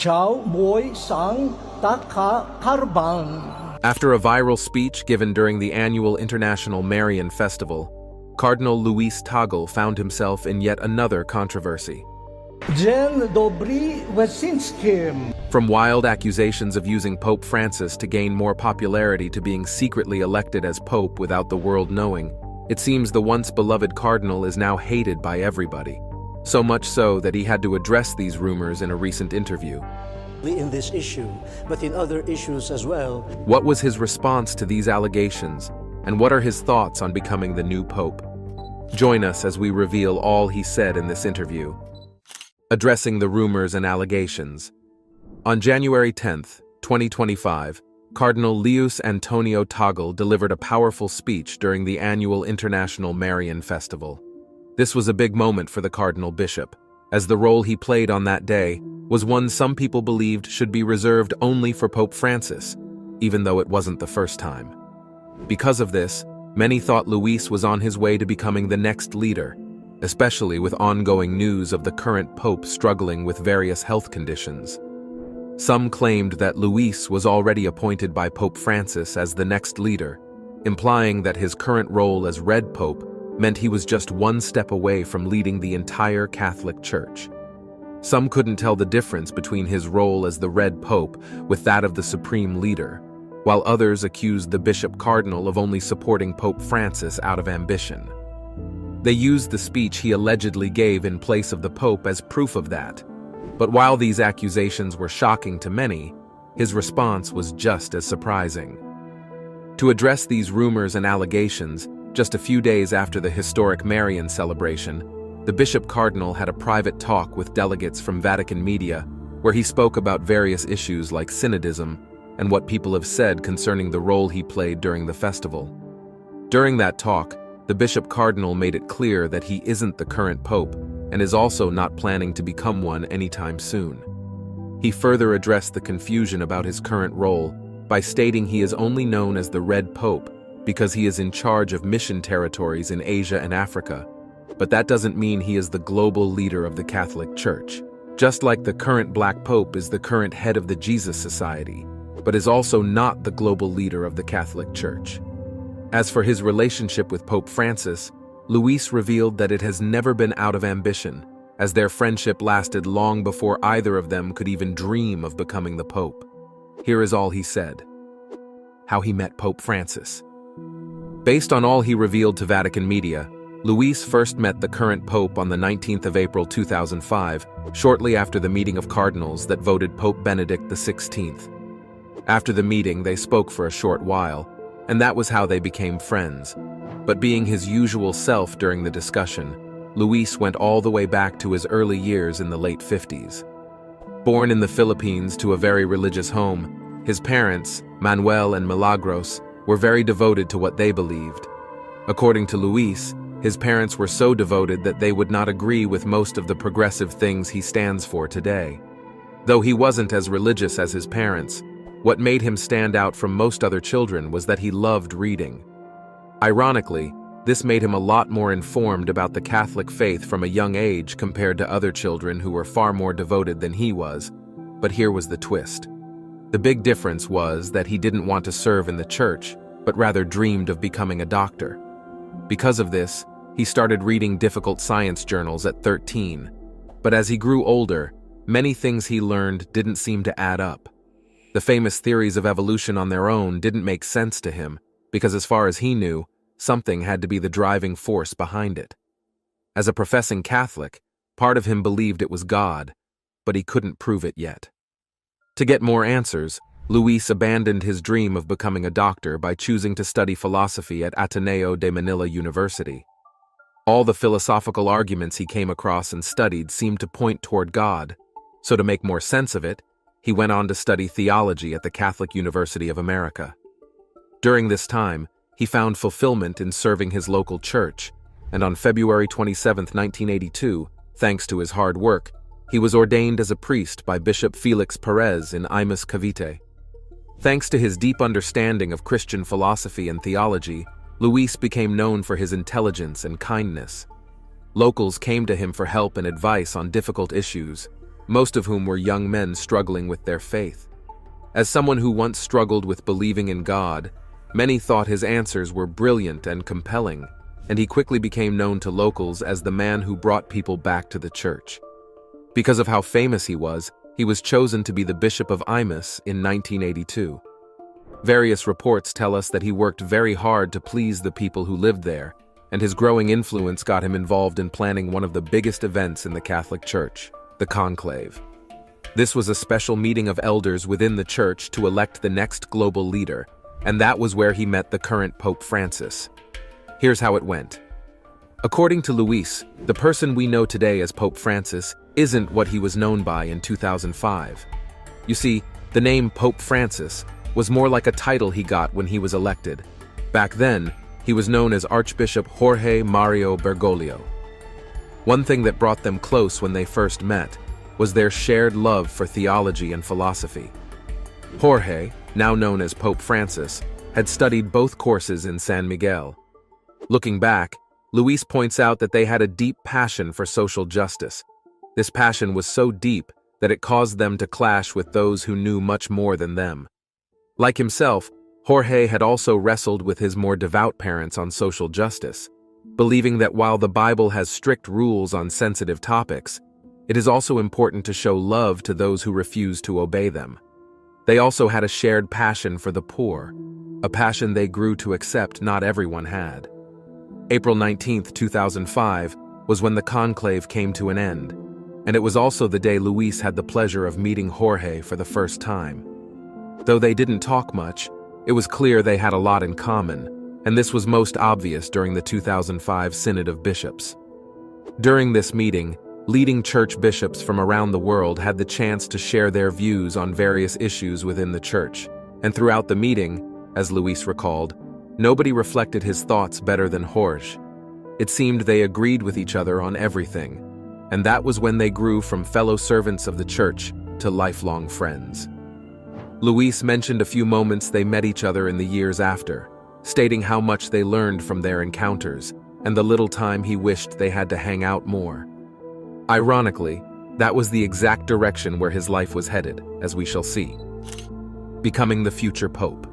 Chao Moy Sang Taka Karbang. After a viral speech given during the annual International Marian Festival, Cardinal Luis Tagle found himself in yet another controversy. Dzień dobry Wasinskim. From wild accusations of using Pope Francis to gain more popularity to being secretly elected as Pope without the world knowing, it seems the once beloved Cardinal is now hated by everybody. So much so that he had to address these rumors in a recent interview. In this issue, but in other issues as well. What was his response to these allegations, and what are his thoughts on becoming the new Pope? Join us as we reveal all he said in this interview. Addressing the rumors and allegations. On January 10, 2025, Cardinal Luis Antonio Tagle delivered a powerful speech during the annual International Marian Festival. This was a big moment for the Cardinal Bishop, as the role he played on that day was one some people believed should be reserved only for Pope Francis, even though it wasn't the first time. Because of this, many thought Luis was on his way to becoming the next leader, especially with ongoing news of the current Pope struggling with various health conditions. Some claimed that Luis was already appointed by Pope Francis as the next leader, implying that his current role as Red Pope meant he was just one step away from leading the entire Catholic Church. Some couldn't tell the difference between his role as the Red Pope with that of the Supreme Leader, while others accused the Bishop Cardinal of only supporting Pope Francis out of ambition. They used the speech he allegedly gave in place of the Pope as proof of that. But while these accusations were shocking to many, his response was just as surprising. To address these rumors and allegations, just a few days after the historic Marian celebration, the Bishop Cardinal had a private talk with delegates from Vatican media where he spoke about various issues like synodism and what people have said concerning the role he played during the festival. During that talk, the Bishop Cardinal made it clear that he isn't the current Pope and is also not planning to become one anytime soon. He further addressed the confusion about his current role by stating he is only known as the Red Pope because he is in charge of mission territories in Asia and Africa, but that doesn't mean he is the global leader of the Catholic Church. Just like the current Black Pope is the current head of the Jesus Society, but is also not the global leader of the Catholic Church. As for his relationship with Pope Francis, Luis revealed that it has never been out of ambition, as their friendship lasted long before either of them could even dream of becoming the Pope. Here is all he said. How he met Pope Francis. Based on all he revealed to Vatican media, Luis first met the current Pope on the 19th of April 2005, shortly after the meeting of cardinals that voted Pope Benedict XVI. After the meeting, they spoke for a short while, and that was how they became friends. But being his usual self during the discussion, Luis went all the way back to his early years in the late 50s. Born in the Philippines to a very religious home, his parents, Manuel and Milagros, were very devoted to what they believed. According to Luis, his parents were so devoted that they would not agree with most of the progressive things he stands for today. Though he wasn't as religious as his parents, what made him stand out from most other children was that he loved reading. Ironically, this made him a lot more informed about the Catholic faith from a young age compared to other children who were far more devoted than he was. But here was the twist. The big difference was that he didn't want to serve in the church, but rather dreamed of becoming a doctor. Because of this, he started reading difficult science journals at 13. But as he grew older, many things he learned didn't seem to add up. The famous theories of evolution on their own didn't make sense to him, because as far as he knew, something had to be the driving force behind it. As a professing Catholic, part of him believed it was God, but he couldn't prove it yet. To get more answers, Luis abandoned his dream of becoming a doctor by choosing to study philosophy at Ateneo de Manila University. All the philosophical arguments he came across and studied seemed to point toward God, so to make more sense of it, he went on to study theology at the Catholic University of America. During this time, he found fulfillment in serving his local church, and on February 27, 1982, thanks to his hard work, he was ordained as a priest by Bishop Felix Perez in Imus, Cavite. Thanks to his deep understanding of Christian philosophy and theology, Luis became known for his intelligence and kindness. Locals came to him for help and advice on difficult issues, most of whom were young men struggling with their faith. As someone who once struggled with believing in God, many thought his answers were brilliant and compelling, and he quickly became known to locals as the man who brought people back to the church. Because of how famous he was chosen to be the Bishop of Imus in 1982. Various reports tell us that he worked very hard to please the people who lived there, and his growing influence got him involved in planning one of the biggest events in the Catholic Church, the conclave. This was a special meeting of elders within the church to elect the next global leader, and that was where he met the current Pope Francis. Here's how it went. According to Luis, the person we know today as Pope Francis isn't what he was known by in 2005. You see, the name Pope Francis was more like a title he got when he was elected. Back then, he was known as Archbishop Jorge Mario Bergoglio. One thing that brought them close when they first met was their shared love for theology and philosophy. Jorge, now known as Pope Francis, had studied both courses in San Miguel. Looking back, Luis points out that they had a deep passion for social justice. This passion was so deep that it caused them to clash with those who knew much more than them. Like himself, Jorge had also wrestled with his more devout parents on social justice, believing that while the Bible has strict rules on sensitive topics, it is also important to show love to those who refuse to obey them. They also had a shared passion for the poor, a passion they grew to accept not everyone had. April 19, 2005, was when the conclave came to an end, and it was also the day Luis had the pleasure of meeting Jorge for the first time. Though they didn't talk much, it was clear they had a lot in common, and this was most obvious during the 2005 Synod of Bishops. During this meeting, leading church bishops from around the world had the chance to share their views on various issues within the church, and throughout the meeting, as Luis recalled, nobody reflected his thoughts better than Jorge. It seemed they agreed with each other on everything, and that was when they grew from fellow servants of the church to lifelong friends. Luis mentioned a few moments they met each other in the years after, stating how much they learned from their encounters and the little time he wished they had to hang out more. Ironically, that was the exact direction where his life was headed, as we shall see. Becoming the future pope.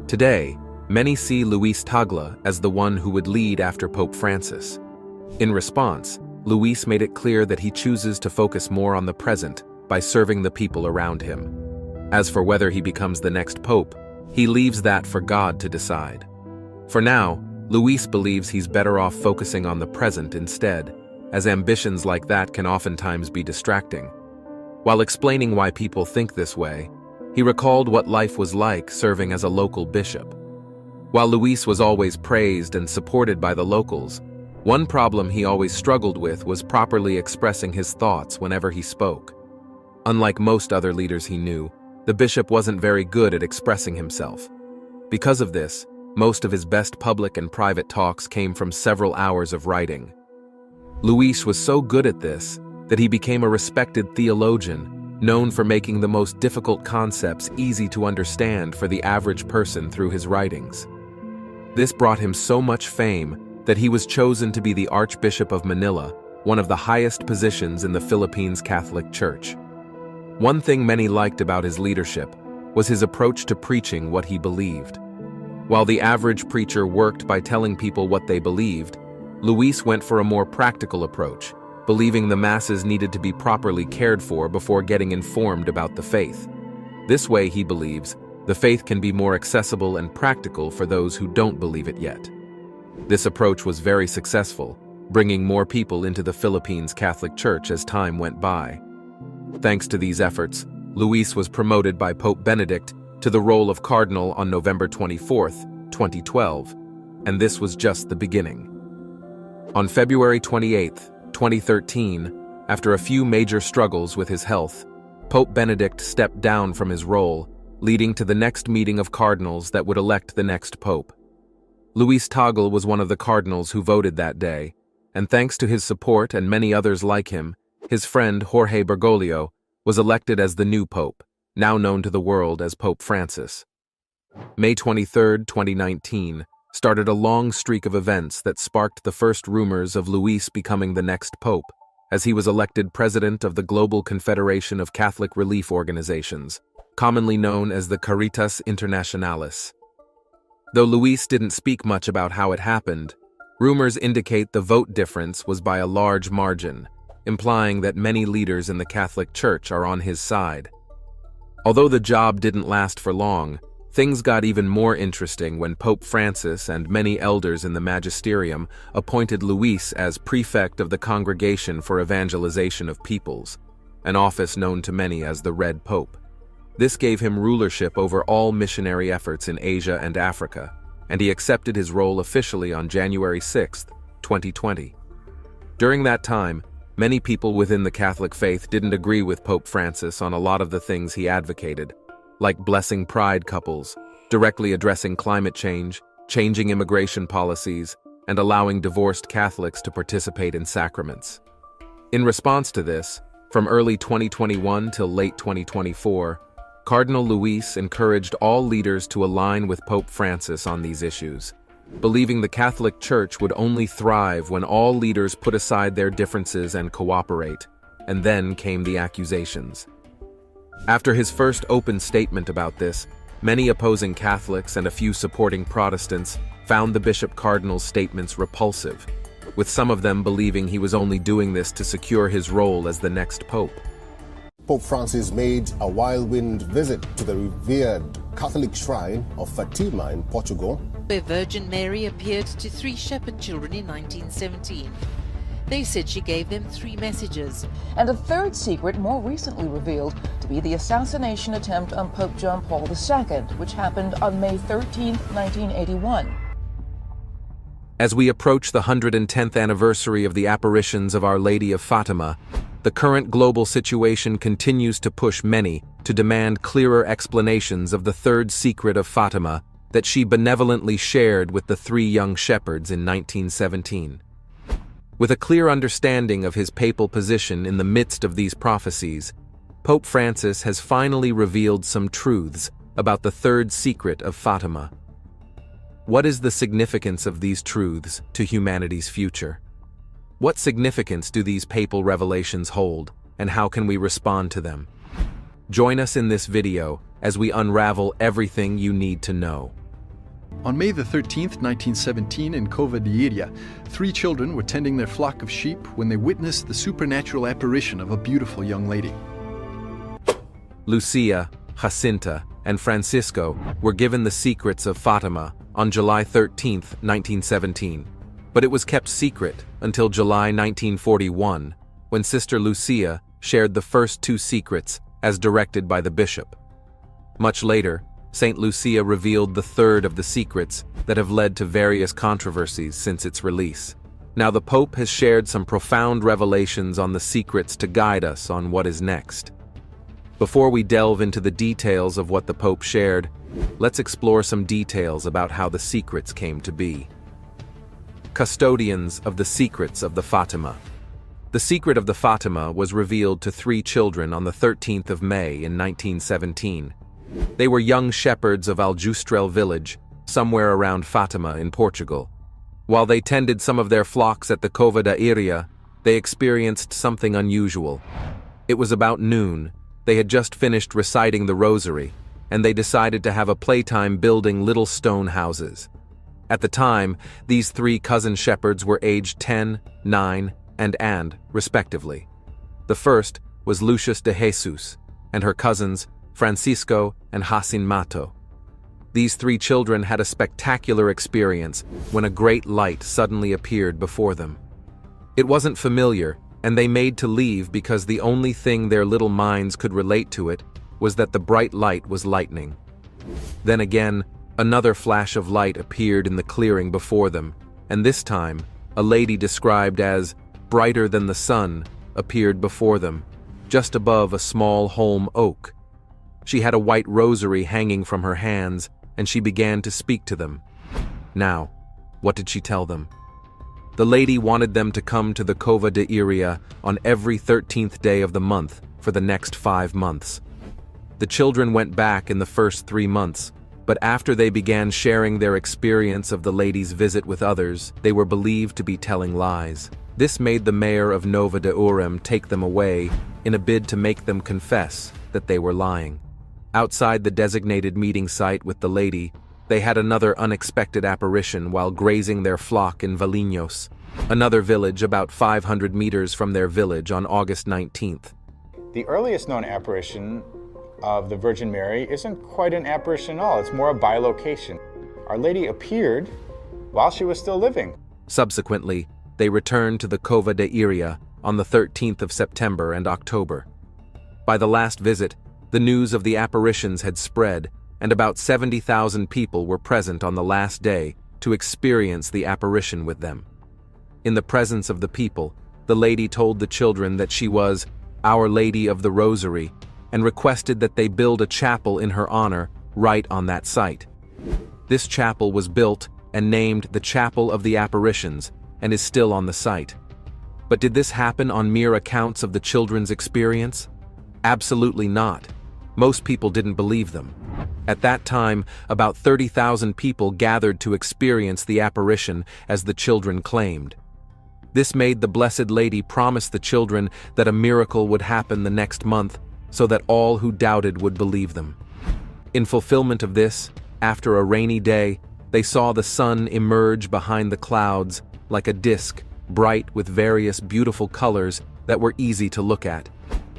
Today, many see Luis Tagle as the one who would lead after Pope Francis. In response, Luis made it clear that he chooses to focus more on the present by serving the people around him. As for whether he becomes the next pope, he leaves that for God to decide. For now, Luis believes he's better off focusing on the present instead, as ambitions like that can oftentimes be distracting. While explaining why people think this way, he recalled what life was like serving as a local bishop. While Luis was always praised and supported by the locals, one problem he always struggled with was properly expressing his thoughts whenever he spoke. Unlike most other leaders he knew, the bishop wasn't very good at expressing himself. Because of this, most of his best public and private talks came from several hours of writing. Luis was so good at this that he became a respected theologian, known for making the most difficult concepts easy to understand for the average person through his writings. This brought him so much fame that he was chosen to be the Archbishop of Manila, one of the highest positions in the Philippines Catholic Church. One thing many liked about his leadership was his approach to preaching what he believed. While the average preacher worked by telling people what they believed, Luis went for a more practical approach, believing the masses needed to be properly cared for before getting informed about the faith. This way, he believes, the faith can be more accessible and practical for those who don't believe it yet. This approach was very successful, bringing more people into the Philippines Catholic Church as time went by. Thanks to these efforts, Luis was promoted by Pope Benedict to the role of Cardinal on November 24, 2012, and this was just the beginning. On February 28, 2013, after a few major struggles with his health, Pope Benedict stepped down from his role, leading to the next meeting of cardinals that would elect the next pope. Luis Tagle was one of the cardinals who voted that day, and thanks to his support and many others like him, his friend Jorge Bergoglio was elected as the new pope, now known to the world as Pope Francis. May 23, 2019, started a long streak of events that sparked the first rumors of Luis becoming the next pope, as he was elected president of the Global Confederation of Catholic Relief Organizations, commonly known as the Caritas Internationalis. Though Luis didn't speak much about how it happened, rumors indicate the vote difference was by a large margin, implying that many leaders in the Catholic Church are on his side. Although the job didn't last for long, things got even more interesting when Pope Francis and many elders in the magisterium appointed Luis as prefect of the Congregation for Evangelization of Peoples, an office known to many as the Red Pope. This gave him rulership over all missionary efforts in Asia and Africa, and he accepted his role officially on January 6, 2020. During that time, many people within the Catholic faith didn't agree with Pope Francis on a lot of the things he advocated, like blessing pride couples, directly addressing climate change, changing immigration policies, and allowing divorced Catholics to participate in sacraments. In response to this, from early 2021 till late 2024, Cardinal Luis encouraged all leaders to align with Pope Francis on these issues, believing the Catholic Church would only thrive when all leaders put aside their differences and cooperate, and then came the accusations. After his first open statement about this, many opposing Catholics and a few supporting Protestants found the Bishop Cardinal's statements repulsive, with some of them believing he was only doing this to secure his role as the next pope. Pope Francis made a whirlwind visit to the revered Catholic shrine of Fatima in Portugal, where Virgin Mary appeared to 3 shepherd children in 1917. They said she gave them 3 messages. And a third secret more recently revealed to be the assassination attempt on Pope John Paul II, which happened on May 13, 1981. As we approach the 110th anniversary of the apparitions of Our Lady of Fatima, the current global situation continues to push many to demand clearer explanations of the third secret of Fatima that she benevolently shared with the 3 young shepherds in 1917. With a clear understanding of his papal position in the midst of these prophecies, Pope Francis has finally revealed some truths about the third secret of Fatima. What is the significance of these truths to humanity's future? What significance do these papal revelations hold, and how can we respond to them? Join us in this video as we unravel everything you need to know. On May the 13th, 1917, in Cova de Iria, 3 children were tending their flock of sheep when they witnessed the supernatural apparition of a beautiful young lady. Lucia, Jacinta, and Francisco were given the secrets of Fatima on July 13, 1917, but it was kept secret until July 1941, when Sister Lucia shared the first 2 secrets as directed by the bishop. Much later, Saint Lucia revealed the third of the secrets that have led to various controversies since its release. Now the Pope has shared some profound revelations on the secrets to guide us on what is next. Before we delve into the details of what the Pope shared, let's explore some details about how the secrets came to be. Custodians of the secrets of the Fatima. The secret of the Fatima was revealed to 3 children on the 13th of May in 1917. They were young shepherds of Aljustrel village, somewhere around Fatima in Portugal. While they tended some of their flocks at the Cova da Iria, they experienced something unusual. It was about noon. They had just finished reciting the rosary, and they decided to have a playtime building little stone houses. At the time, these 3 cousin shepherds were aged 10, 9, and, respectively. The first was Lucius de Jesus, and her cousins, Francisco and Jacinto. These 3 children had a spectacular experience when a great light suddenly appeared before them. It wasn't familiar, and they made to leave because the only thing their little minds could relate to it was that the bright light was lightning. Then again, another flash of light appeared in the clearing before them, and this time, a lady described as brighter than the sun appeared before them, just above a small holm oak. She had a white rosary hanging from her hands, and she began to speak to them. Now, what did she tell them? The lady wanted them to come to the Cova de Iria on every 13th day of the month for the next 5 months. The children went back in the first 3 months, but after they began sharing their experience of the lady's visit with others, they were believed to be telling lies. This made the mayor of Nova de Urem take them away in a bid to make them confess that they were lying. Outside the designated meeting site with the lady, they had another unexpected apparition while grazing their flock in Valinhos, another village about 500 meters from their village, on August 19th. The earliest known apparition of the Virgin Mary isn't quite an apparition at all, it's more a bilocation. Our Lady appeared while she was still living. Subsequently, they returned to the Cova de Iria on the 13th of September and October. By the last visit, the news of the apparitions had spread, and about 70,000 people were present on the last day to experience the apparition with them. In the presence of the people, the lady told the children that she was Our Lady of the Rosary and requested that they build a chapel in her honor right on that site. This chapel was built and named the Chapel of the Apparitions and is still on the site. But did this happen on mere accounts of the children's experience? Absolutely not. Most people didn't believe them. At that time, about 30,000 people gathered to experience the apparition as the children claimed. This made the Blessed Lady promise the children that a miracle would happen the next month so that all who doubted would believe them. In fulfillment of this, after a rainy day, they saw the sun emerge behind the clouds like a disk, bright with various beautiful colors that were easy to look at,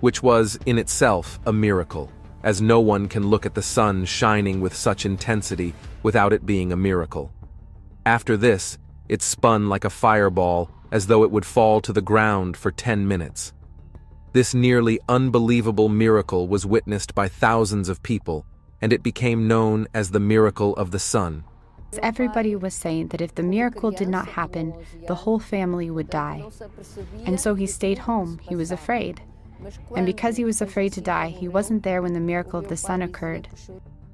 which was in itself a miracle, as no one can look at the sun shining with such intensity without it being a miracle. After this, it spun like a fireball, as though it would fall to the ground for 10 minutes. This nearly unbelievable miracle was witnessed by thousands of people, and it became known as the miracle of the sun. Everybody was saying that if the miracle did not happen, the whole family would die. And so he stayed home. He was afraid. And because he was afraid to die, he wasn't there when the miracle of the sun occurred.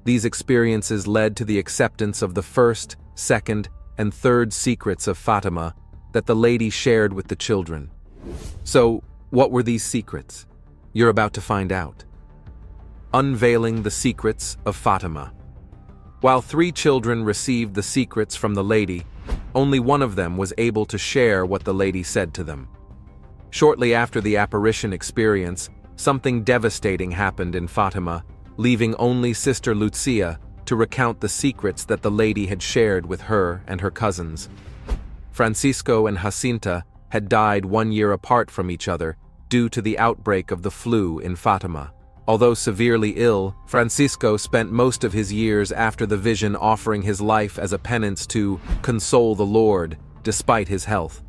These experiences led to the acceptance of the first, second, and third secrets of Fatima that the lady shared with the children. So, what were these secrets? You're about to find out. Unveiling the secrets of Fatima. While 3 children received the secrets from the lady, only one of them was able to share what the lady said to them. Shortly after the apparition experience, something devastating happened in Fatima, leaving only Sister Lucia to recount the secrets that the lady had shared with her and her cousins. Francisco and Jacinta had died 1 year apart from each other due to the outbreak of the flu in Fatima. Although severely ill, Francisco spent most of his years after the vision offering his life as a penance to console the Lord, despite his health.